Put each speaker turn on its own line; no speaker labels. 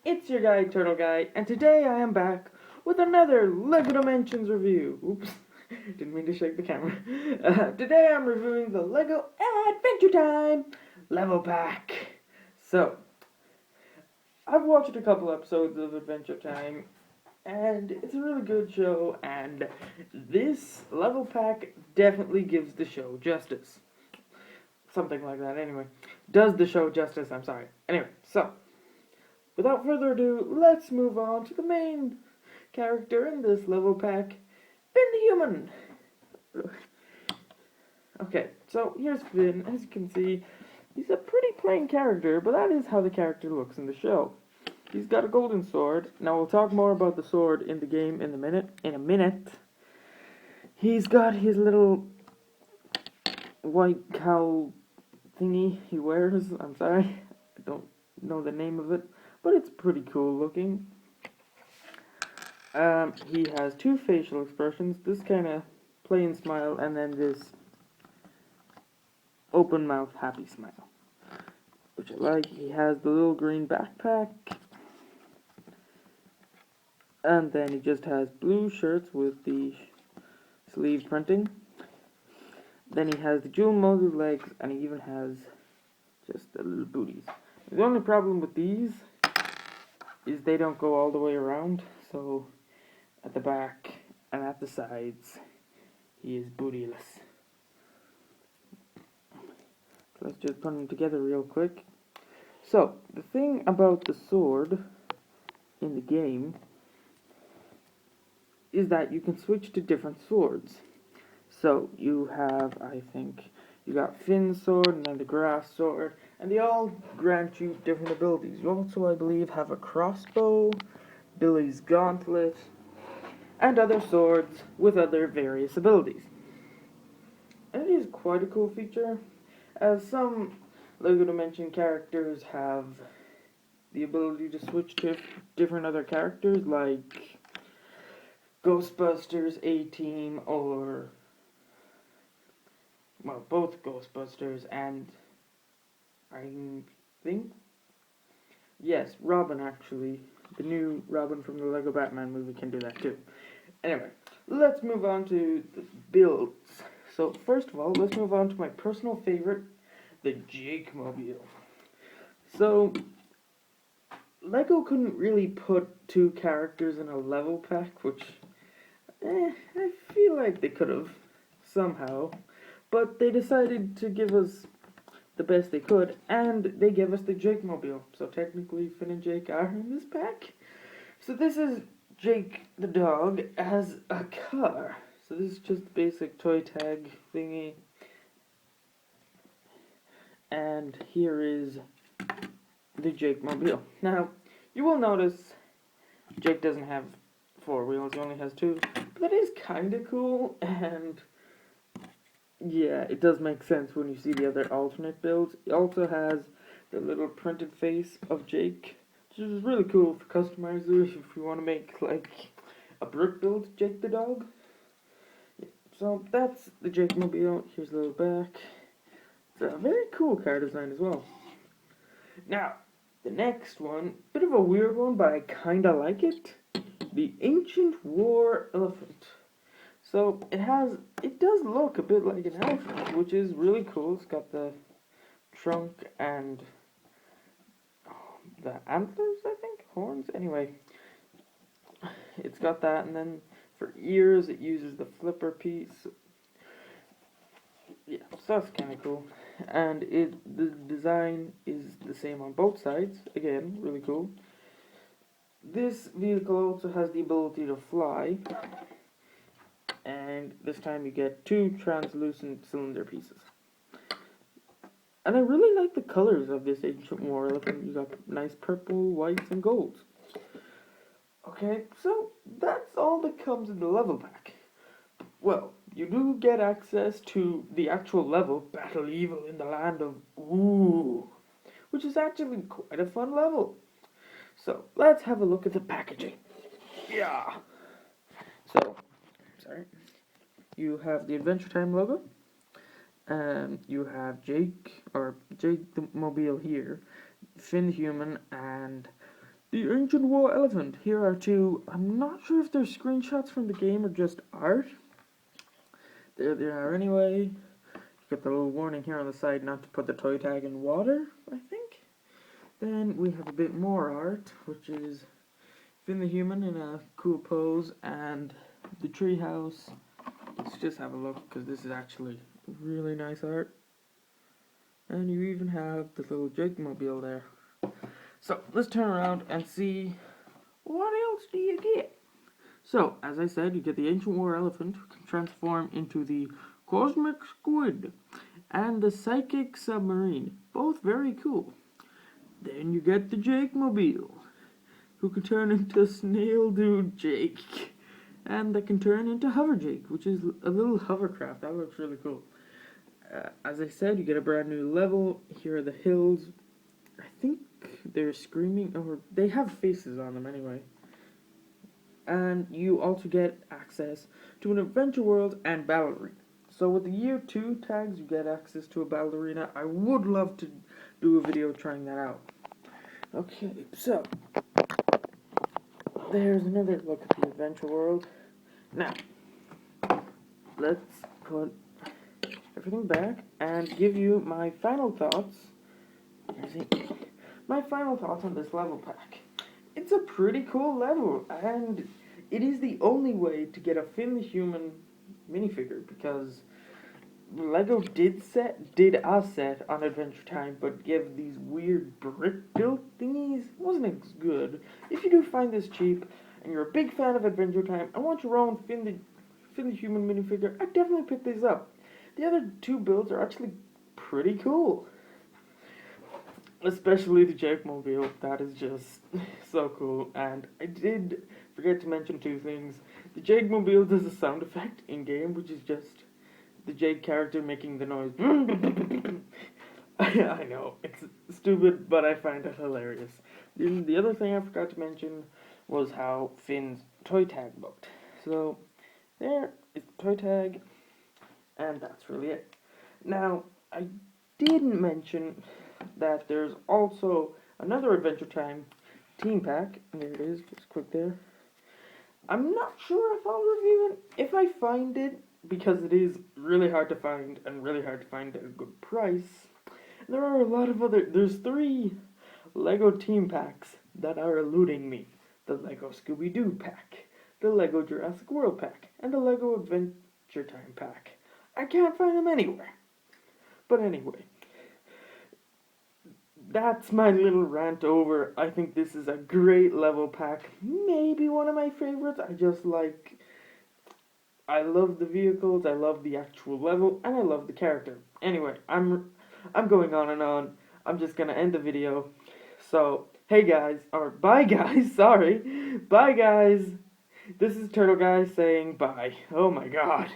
it's your guy Turtle Guy, and today I am back with another LEGO Dimensions review. Oops, didn't mean to shake the camera. Today I'm reviewing the LEGO Adventure Time level pack. So, I've watched a couple episodes of Adventure Time, and it's a really good show, and this level pack definitely gives the show justice. Something like that, anyway. Does the show justice, I'm sorry. Anyway, so, without further ado, let's move on to the main character in this level pack, Finn the Human. Okay, so here's Finn. As you can see, he's a pretty plain character, but that is how the character looks in the show. He's got a golden sword. Now we'll talk more about the sword in the game in a minute. He's got his little white cowl thingy he wears. I'm sorry, I don't know the name of it, but it's pretty cool looking. He has two facial expressions, this kind of plain smile, and then this open mouth happy smile, which I like. He has the little green backpack, and then he just has blue shirts with the sleeve printing. Then he has the jewel molded legs, and he even has just the little booties. The only problem with these is they don't go all the way around, so at the back and at the sides he is bootyless. So let's just put them together real quick. So, the thing about the sword in the game is that you can switch to different swords. So, you have, I think, you got Finn's sword and then the grass sword, and they all grant you different abilities. You also, I believe, have a crossbow, Billy's gauntlet, and other swords with other various abilities. And it is quite a cool feature, as some LEGO Dimension characters have the ability to switch to different other characters, like Ghostbusters, A-Team, or, well, both Ghostbusters and, I think, yes, Robin actually. The new Robin from the LEGO Batman movie can do that too. Anyway, let's move on to the builds. So, first of all, let's move on to my personal favorite, the Jake Mobile. So, LEGO couldn't really put two characters in a level pack, which, I feel like they could have, somehow. But they decided to give us the best they could, and they gave us the Jake Mobile. So technically, Finn and Jake are in this pack. So this is Jake the dog as a car. So this is just basic toy tag thingy. And here is the Jake Mobile. Now, you will notice Jake doesn't have four wheels, he only has two. But that is kind of cool, and yeah, it does make sense when you see the other alternate builds. It also has the little printed face of Jake, which is really cool for customizers if you want to make like a brick build Jake the dog. So that's the Jake Mobile. Here's the little back. It's a very cool car design as well. Now, the next one, bit of a weird one, but I kinda like it. The Ancient War Elephant. So it does look a bit like an elephant, which is really cool. It's got the trunk and the antlers, I think, horns. Anyway, it's got that, and then for ears, it uses the flipper piece. Yeah, so that's kind of cool. And the design is the same on both sides. Again, really cool. This vehicle also has the ability to fly. And this time you get two translucent cylinder pieces. And I really like the colors of this Ancient War Elephant. You got nice purple, whites, and golds. Okay, so that's all that comes in the level pack. Well, you do get access to the actual level, Battle Evil in the Land of Ooh, which is actually quite a fun level. So, let's have a look at the packaging. Yeah. So, sorry. You have the Adventure Time logo. You have Jake the Mobile here, Finn the Human, and The Ancient War Elephant. Here are two. I'm not sure if they're screenshots from the game or just art. There they are anyway. You get the little warning here on the side not to put the toy tag in water, I think. Then we have a bit more art, which is Finn the Human in a cool pose and the treehouse. Let's just have a look because this is actually really nice art. And you even have the little Jake Mobile there. So let's turn around and see what else do you get. So, as I said, you get the Ancient War Elephant, who can transform into the Cosmic Squid and the Psychic Submarine. Both very cool. Then you get the Jake Mobile, who can turn into Snail Dude Jake. And that can turn into Hover Jake, which is a little hovercraft. That looks really cool. As I said, you get a brand new level. Here are the hills. I think they're screaming, or they have faces on them anyway. And you also get access to an adventure world and battle arena. So with the year 2 tags, you get access to a battle arena. I would love to do a video trying that out. Okay, so there's another look at the adventure world. Now, let's put everything back and give you my final thoughts. My final thoughts on this level pack. It's a pretty cool level, and it is the only way to get a Finn the Human minifigure, because LEGO did a set on Adventure Time, but give these weird brick built thingies. It wasn't as good. If you do find this cheap, and you're a big fan of Adventure Time, and want your own Finn the Human minifigure, I'd definitely pick these up. The other two builds are actually pretty cool. Especially the Jake Mobile, that is just so cool. And I did forget to mention two things. The Jake Mobile does a sound effect in game, which is just the Jake character making the noise. I know, it's stupid, but I find it hilarious. The other thing I forgot to mention was how Finn's toy tag looked. So, there is the toy tag, and that's really it. Now, I didn't mention that there's also another Adventure Time team pack. And there it is, just click there. I'm not sure if I'll review it if I find it, because it is really hard to find and really hard to find at a good price. There are a lot of there's 3 LEGO team packs that are eluding me. The LEGO Scooby-Doo pack, the LEGO Jurassic World pack, and the LEGO Adventure Time pack. I can't find them anywhere. But anyway, that's my little rant over. I think this is a great level pack. Maybe one of my favorites. I love the vehicles, I love the actual level, and I love the character. Anyway, I'm going on and on. I'm just gonna end the video. So, hey guys, or bye guys, sorry. Bye guys. This is Turtle Guy saying bye. Oh my god.